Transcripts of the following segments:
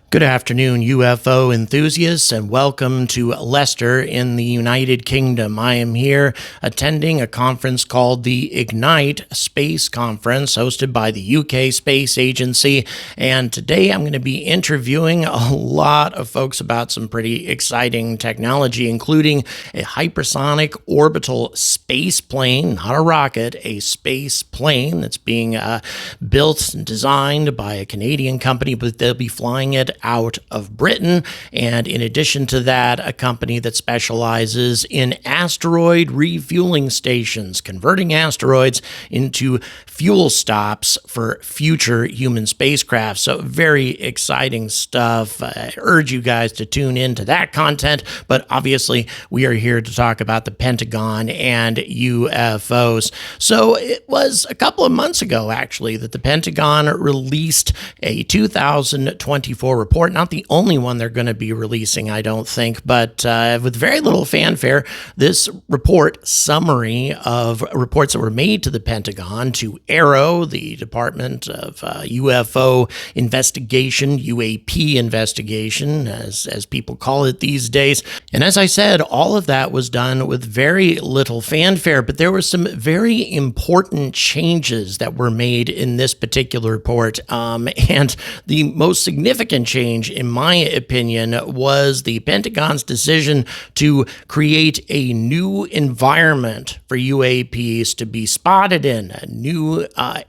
Good afternoon, UFO enthusiasts, and welcome to Leicester in the United Kingdom. I am here attending a conference called the Ignite Space Conference, hosted by the UK Space Agency, and today I'm going to be interviewing a lot of folks about some pretty exciting technology, including a hypersonic orbital space plane, not a rocket, a space plane that's being built and designed by a Canadian company, but they'll be flying it out of Britain. And in addition to that, a company that specializes in asteroid refueling stations, converting asteroids into fuel stops for future human spacecraft. So very exciting stuff. I urge you guys to tune into that content, but obviously we are here to talk about the Pentagon and UFOs. So it was a couple of months ago, actually, that the Pentagon released a 2024 report. Not the only one they're going to be releasing, I don't think, but with very little fanfare, this report summary of reports that were made to the Pentagon, to AARO, the Department of UFO Investigation, UAP investigation, as people call it these days. And as I said, all of that was done with very little fanfare, but there were some very important changes that were made in this particular report. And the most significant change, in my opinion, was the Pentagon's decision to create a new environment for UAPs to be spotted in, a new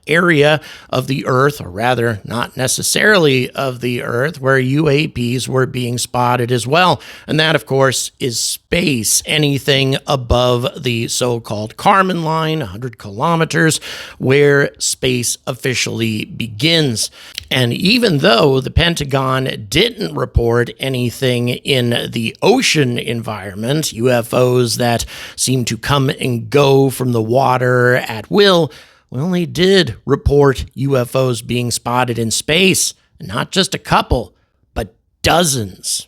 area of the Earth, or rather, not necessarily of the Earth, where UAPs were being spotted as well. And that, of course, is space, anything above the so-called Kármán line, 100 kilometers, where space officially begins. And even though the Pentagon didn't report anything in the ocean environment, UFOs that seem to come and go from the water at will, well, they did report UFOs being spotted in space. Not just a couple, but dozens.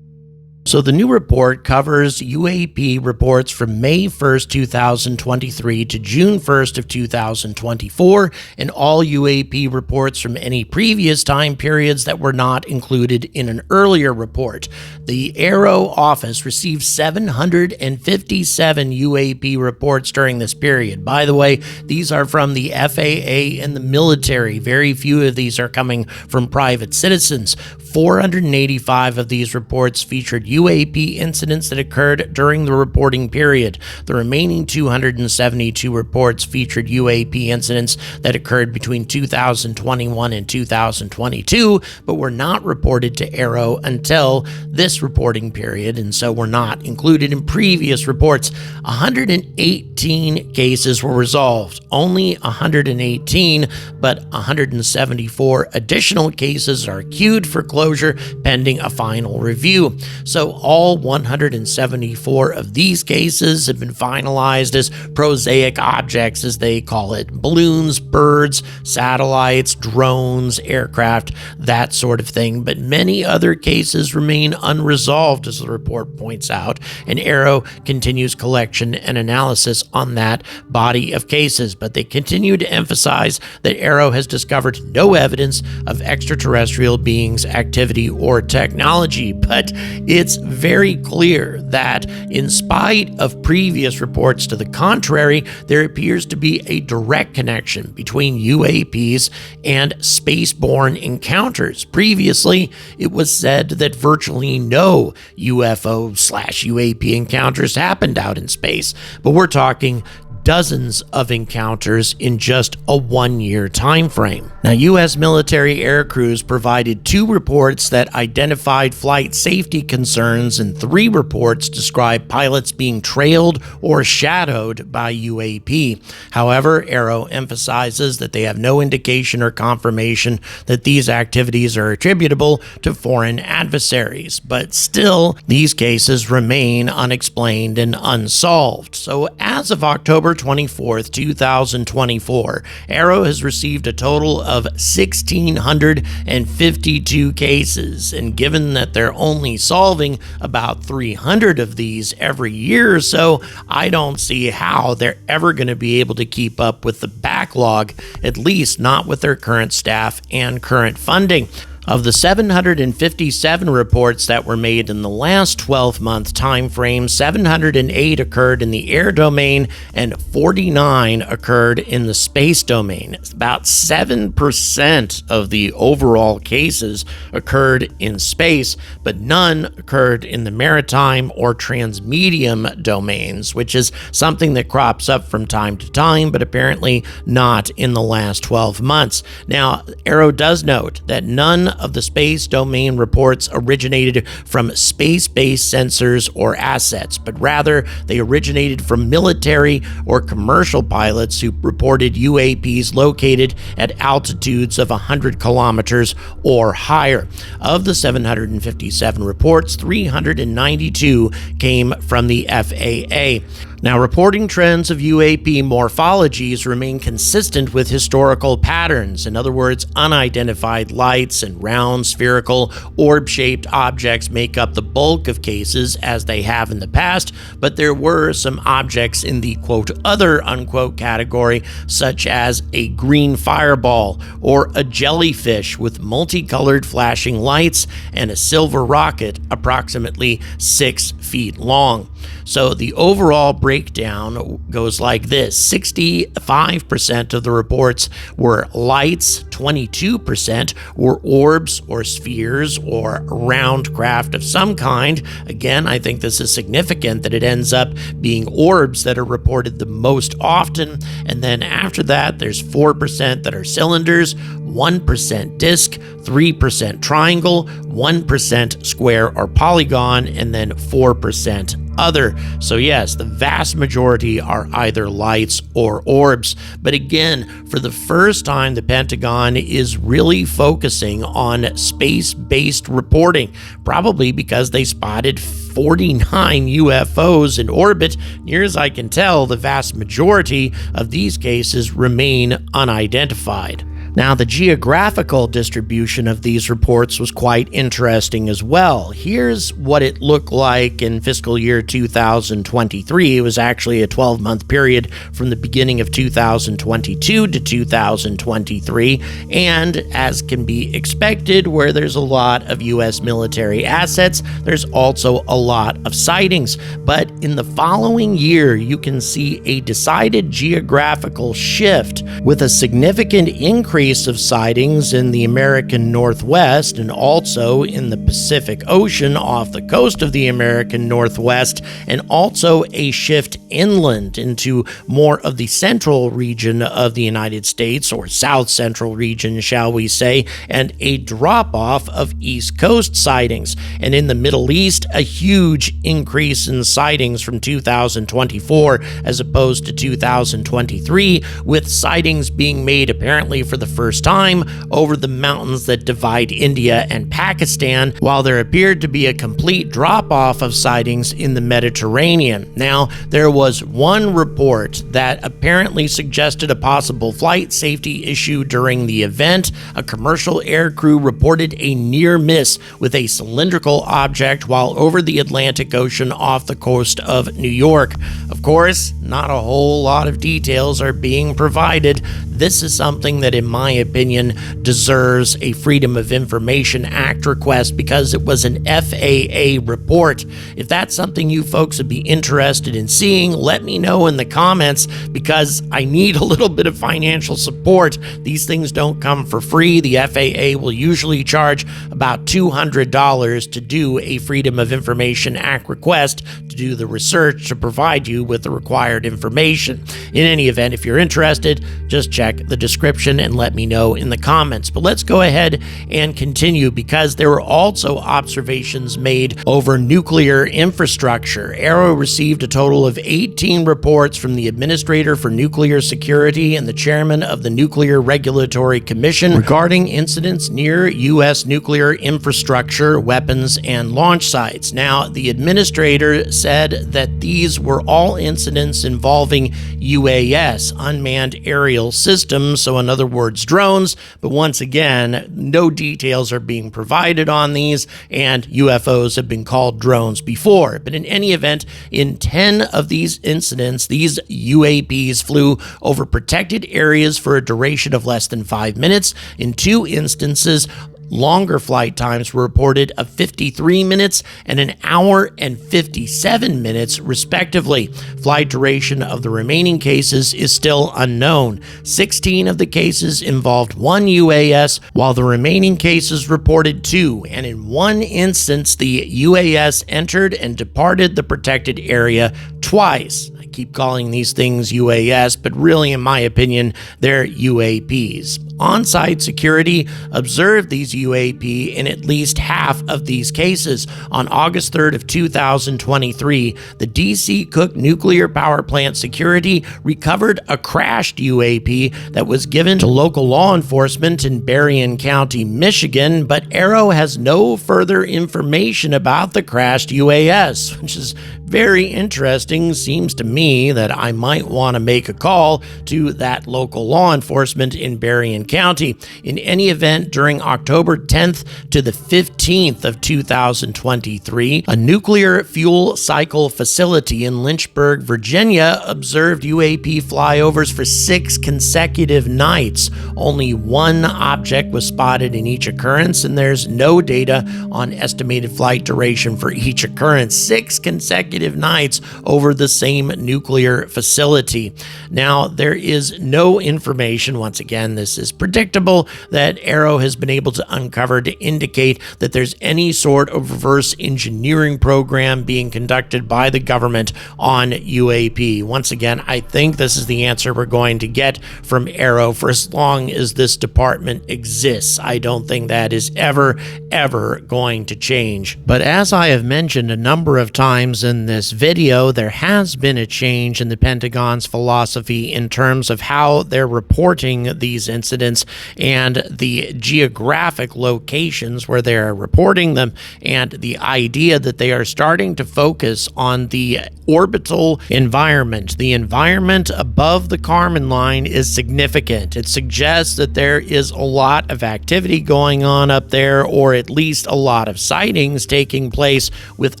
So the new report covers UAP reports from May 1st, 2023 to June 1st of 2024, and all UAP reports from any previous time periods that were not included in an earlier report. The AARO office received 757 UAP reports during this period. By the way, these are from the FAA and the military. Very few of these are coming from private citizens. 485 of these reports featured UAP incidents that occurred during the reporting period. The remaining 272 reports featured UAP incidents that occurred between 2021 and 2022, but were not reported to AARO until this reporting period, and so were not included in previous reports. 118 cases were resolved. Only 118, but 174 additional cases are queued for closure pending a final review. So all 174 of these cases have been finalized as prosaic objects, as they call it: balloons, birds, satellites, drones, aircraft, that sort of thing. But many other cases remain unresolved, as the report points out, and AARO continues collection and analysis on that body of cases. But they continue to emphasize that AARO has discovered no evidence of extraterrestrial beings' activity or technology. But it's very clear that, in spite of previous reports to the contrary, there appears to be a direct connection between UAPs and spaceborne encounters. Previously, it was said that virtually no UFO/UAP encounters happened out in space, but we're talking dozens of encounters in just a one-year time frame. Now, U.S. military air crews provided 2 reports that identified flight safety concerns, and 3 reports described pilots being trailed or shadowed by UAP. However, AARO emphasizes that they have no indication or confirmation that these activities are attributable to foreign adversaries, but still, these cases remain unexplained and unsolved. So as of October October 24th, 2024, AARO has received a total of 1,652 cases, and given that they're only solving about 300 of these every year or so, I don't see how they're ever going to be able to keep up with the backlog, at least not with their current staff and current funding. Of the 757 reports that were made in the last 12-month time frame, 708 occurred in the air domain and 49 occurred in the space domain. About 7% of the overall cases occurred in space, but none occurred in the maritime or transmedium domains, which is something that crops up from time to time, but apparently not in the last 12 months. Now, AARO does note that none of the space domain reports originated from space-based sensors or assets, but rather they originated from military or commercial pilots who reported UAPs located at altitudes of 100 kilometers or higher. Of the 757 reports, 392 came from the FAA. Now, reporting trends of UAP morphologies remain consistent with historical patterns. In other words, unidentified lights and round, spherical, orb-shaped objects make up the bulk of cases, as they have in the past, but there were some objects in the quote other unquote category, such as a green fireball or a jellyfish with multicolored flashing lights and a silver rocket approximately 6 feet long. So the overall breakdown goes like this: 65% of the reports were lights, 22% were orbs or spheres or round craft of some kind. Again, I think this is significant that it ends up being orbs that are reported the most often. And then after that, there's 4% that are cylinders, 1% disc, 3% triangle, 1% square or polygon, and then 4% other. So yes, the vast majority are either lights or orbs. But again, for the first time, the Pentagon is really focusing on space-based reporting, probably because they spotted 49 UFOs in orbit. Near as I can tell, the vast majority of these cases remain unidentified. Now, the geographical distribution of these reports was quite interesting as well. Here's what it looked like in fiscal year 2023. It was actually a 12-month period from the beginning of 2022 to 2023. And as can be expected, where there's a lot of U.S. military assets, there's also a lot of sightings. But in the following year, you can see a decided geographical shift with a significant increase of sightings in the American Northwest and also in the Pacific Ocean off the coast of the American Northwest, and also a shift inland into more of the central region of the United States, or south central region, shall we say, and a drop-off of East Coast sightings. And in the Middle East, a huge increase in sightings from 2024 as opposed to 2023, with sightings being made apparently for the first time over the mountains that divide India and Pakistan, while there appeared to be a complete drop-off of sightings in the Mediterranean. Now, there was one report that apparently suggested a possible flight safety issue during the event. A commercial aircrew reported a near miss with a cylindrical object while over the Atlantic Ocean off the coast of New York. Of course, not a whole lot of details are being provided. This is something that, in my opinion, deserves a Freedom of Information Act request because it was an FAA report. If that's something you folks would be interested in seeing, let me know in the comments, because I need a little bit of financial support. These things don't come for free. The FAA will usually charge about $200 to do a Freedom of Information Act request, to do the research, to provide you with the required information. In any event, if you're interested, just check the description and let me know in the comments. But let's go ahead and continue, because there were also observations made over nuclear infrastructure. AARO received a total of 18 reports from the Administrator for Nuclear Security and the Chairman of the Nuclear Regulatory Commission regarding incidents near U.S. nuclear infrastructure, weapons, and launch sites. Now, the Administrator said that these were all incidents involving UAS, unmanned aerial systems, so in other words, drones, but once again, no details are being provided on these, and UFOs have been called drones before. But in any event, in 10 of these incidents, these UAPs flew over protected areas for a duration of less than 5 minutes. In 2 instances, longer flight times were reported of 53 minutes and an hour and 57 minutes, respectively. Flight duration of the remaining cases is still unknown. 16 of the cases involved 1 UAS, while the remaining cases reported 2, and in 1 instance, the UAS entered and departed the protected area twice. I keep calling these things UAS, but really, in my opinion, they're UAPs. On-site security observed these UAP in at least half of these cases. On August 3rd of 2023, the D.C. Cook Nuclear Power Plant security recovered a crashed UAP that was given to local law enforcement in Berrien County, Michigan, but Arrow has no further information about the crashed UAS, which is very interesting. Seems to me that I might want to make a call to that local law enforcement in Berrien County. In any event, during October 10th to the 15th of 2023, a nuclear fuel cycle facility in Lynchburg, Virginia, observed UAP flyovers for 6 consecutive nights. Only 1 object was spotted in each occurrence, and there's no data on estimated flight duration for each occurrence. 6 consecutive nights over the same nuclear facility. Now, there is no information, once again, this is predictable, that Arrow has been able to uncover to indicate that there's any sort of reverse engineering program being conducted by the government on UAP. Once again, I think this is the answer we're going to get from Arrow for as long as this department exists. I don't think that is ever going to change. But as I have mentioned a number of times in this video, there has been a change in the Pentagon's philosophy in terms of how they're reporting these incidents and the geographic locations where they're reporting them, and the idea that they are starting to focus on the orbital environment. The environment above the Kármán line is significant. It suggests that there is a lot of activity going on up there, or at least a lot of sightings taking place with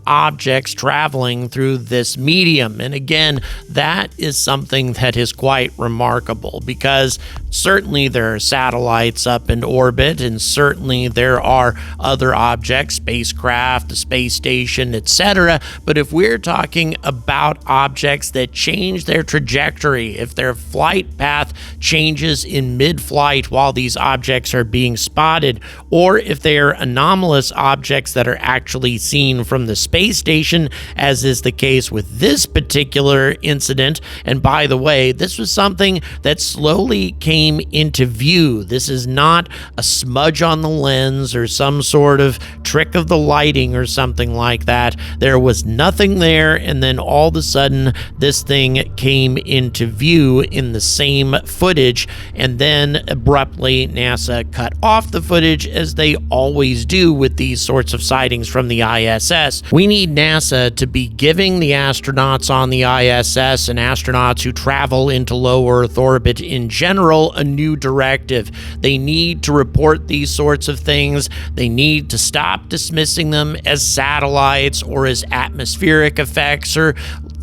objects traveling through this medium. And again, that is something that is quite remarkable, because certainly there are satellites up in orbit, and certainly there are other objects, spacecraft, the space station, etc. But if we're talking about objects that change their trajectory, if their flight path changes in mid-flight while these objects are being spotted, or if they are anomalous objects that are actually seen from the space station, as is the case with this particular incident. And by the way, this was something that slowly came into view. This is not a smudge on the lens or some sort of trick of the lighting or something like that. There was nothing there, and then all of a sudden this thing came into view in the same footage, and then abruptly NASA cut off the footage, as they always do with these sorts of sightings from the ISS. We need NASA to be giving the astronauts on the ISS and astronauts who travel into low Earth orbit in general a new directive. They need to report these sorts of things. They need to stop dismissing them as satellites or as atmospheric effects or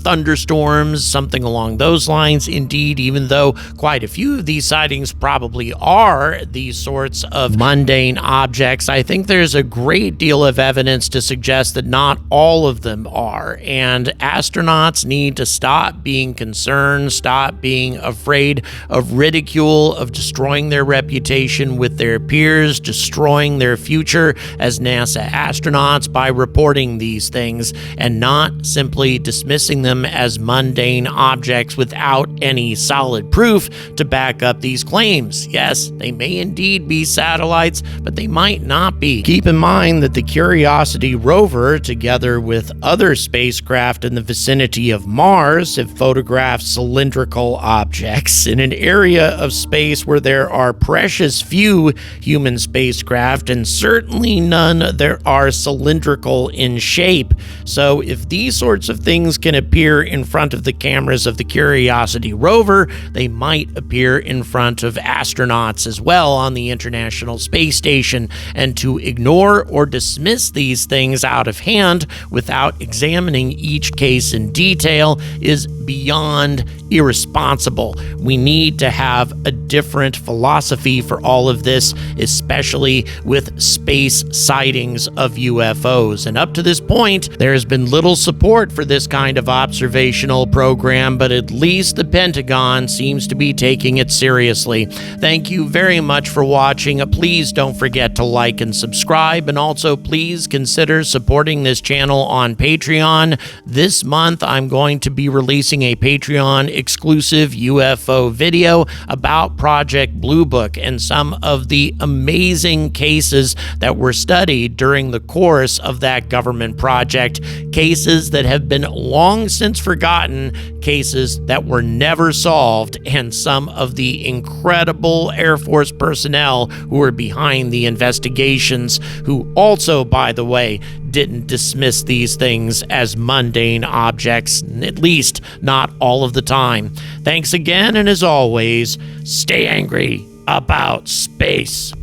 thunderstorms, something along those lines. Indeed, even though quite a few of these sightings probably are these sorts of mundane objects, I think there's a great deal of evidence to suggest that not all of them are. And astronauts need to stop being concerned, stop being afraid of ridicule, of destroying their reputation with their peers, destroying their future as NASA astronauts by reporting these things, and not simply dismissing them them as mundane objects without any solid proof to back up these claims. Yes, they may indeed be satellites, but they might not be. Keep in mind that the Curiosity rover, together with other spacecraft in the vicinity of Mars, have photographed cylindrical objects in an area of space where there are precious few human spacecraft, and certainly none that are cylindrical in shape. So if these sorts of things can appear in front of the cameras of the Curiosity rover, they might appear in front of astronauts as well on the International Space Station. And to ignore or dismiss these things out of hand without examining each case in detail is beyond irresponsible. We need to have a different philosophy for all of this, especially with space sightings of UFOs. And up to this point, there has been little support for this kind of observational program, but at least the Pentagon seems to be taking it seriously. Thank you very much for watching. Please don't forget to like and subscribe, and also please consider supporting this channel on Patreon. This month, I'm going to be releasing a Patreon exclusive UFO video about Project Blue Book and some of the amazing cases that were studied during the course of that government project, cases that have been long since forgotten, cases that were never solved, and some of the incredible Air Force personnel who were behind the investigations, who also, by the way, didn't dismiss these things as mundane objects, at least not all of the time. Thanks again, and as always, stay angry about space.